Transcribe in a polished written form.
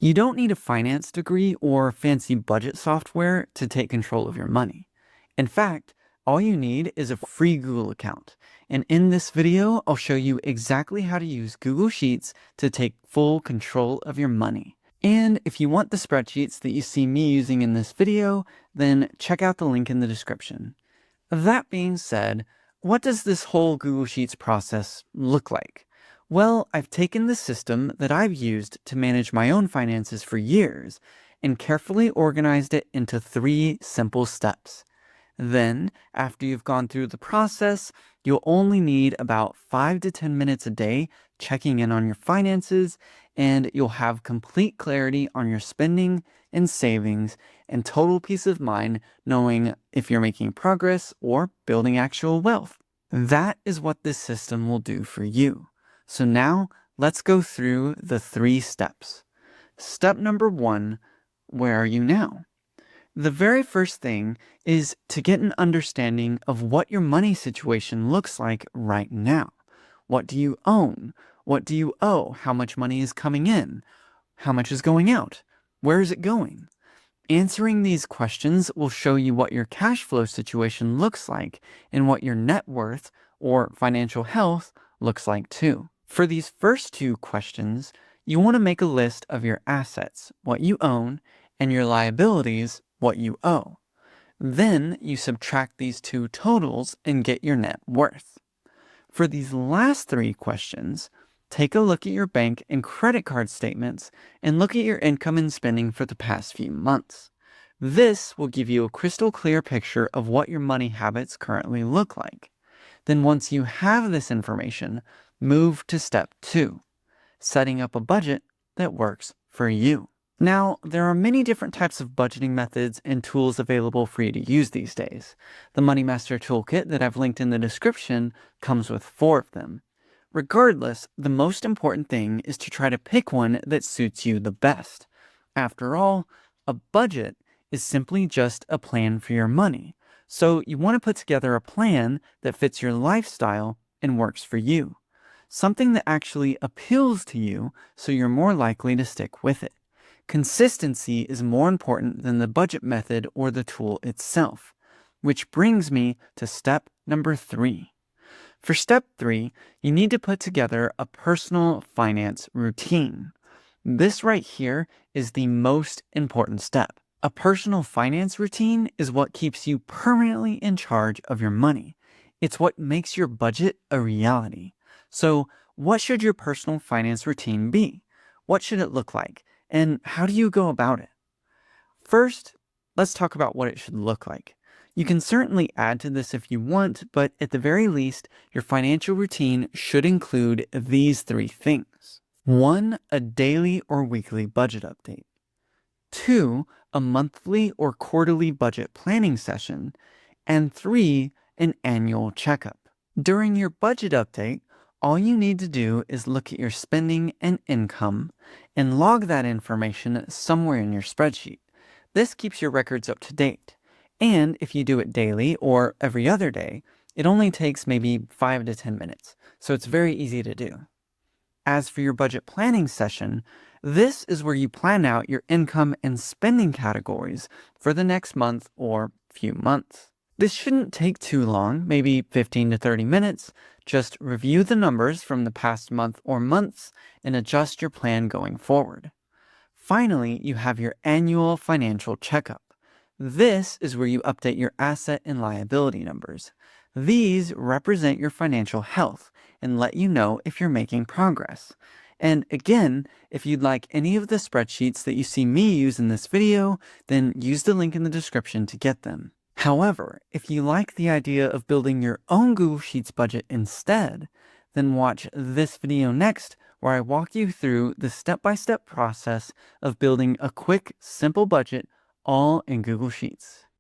You don't need a finance degree or fancy budget software to take control of your money. In fact, all you need is a free Google account. And in this video, I'll show you exactly how to use Google Sheets to take full control of your money. And if you want the spreadsheets that you see me using in this video, then check out the link in the description. That being said, what does this whole Google Sheets process look like? Well, I've taken the system that I've used to manage my own finances for years and carefully organized it into 3 simple steps. Then, after you've gone through the process, you'll only need about 5 to 10 minutes a day checking in on your finances, and you'll have complete clarity on your spending and savings and total peace of mind knowing if you're making progress or building actual wealth. That is what this system will do for you. So now let's go through the 3 steps. Step number 1, where are you now? The very first thing is to get an understanding of what your money situation looks like right now. What do you own? What do you owe? How much money is coming in? How much is going out? Where is it going? Answering these questions will show you what your cash flow situation looks like and what your net worth or financial health looks like too. For these first 2 questions, you want to make a list of your assets, what you own, and your liabilities, what you owe. Then you subtract these 2 totals and get your net worth. For these last 3 questions, take a look at your bank and credit card statements and look at your income and spending for the past few months. This will give you a crystal clear picture of what your money habits currently look like. Then once you have this information, move to step 2, setting up a budget that works for you. Now, there are many different types of budgeting methods and tools available for you to use these days. The Money Master Toolkit that I've linked in the description comes with 4 of them. Regardless, the most important thing is to try to pick one that suits you the best. After all, a budget is simply just a plan for your money. So you want to put together a plan that fits your lifestyle and works for you. Something that actually appeals to you so you're more likely to stick with it. Consistency is more important than the budget method or the tool itself, which brings me to step number 3. For step 3, you need to put together a personal finance routine. This right here is the most important step. A personal finance routine is what keeps you permanently in charge of your money. It's what makes your budget a reality. So, what should your personal finance routine be? What should it look like? And how do you go about it? First, let's talk about what it should look like. You can certainly add to this if you want, but at the very least, your financial routine should include these 3 things. 1, a daily or weekly budget update. 2, a monthly or quarterly budget planning session. And 3, an annual checkup. During your budget update, all you need to do is look at your spending and income and log that information somewhere in your spreadsheet. This keeps your records up to date. And if you do it daily or every other day, it only takes maybe 5 to 10 minutes, so it's very easy to do. As for your budget planning session, this is where you plan out your income and spending categories for the next month or few months. This shouldn't take too long, maybe 15 to 30 minutes. Just review the numbers from the past month or months and adjust your plan going forward. Finally, you have your annual financial checkup. This is where you update your asset and liability numbers. These represent your financial health and let you know if you're making progress. And again, if you'd like any of the spreadsheets that you see me use in this video, then use the link in the description to get them. However, if you like the idea of building your own Google Sheets budget instead, then watch this video next where I walk you through the step-by-step process of building a quick, simple budget all in Google Sheets.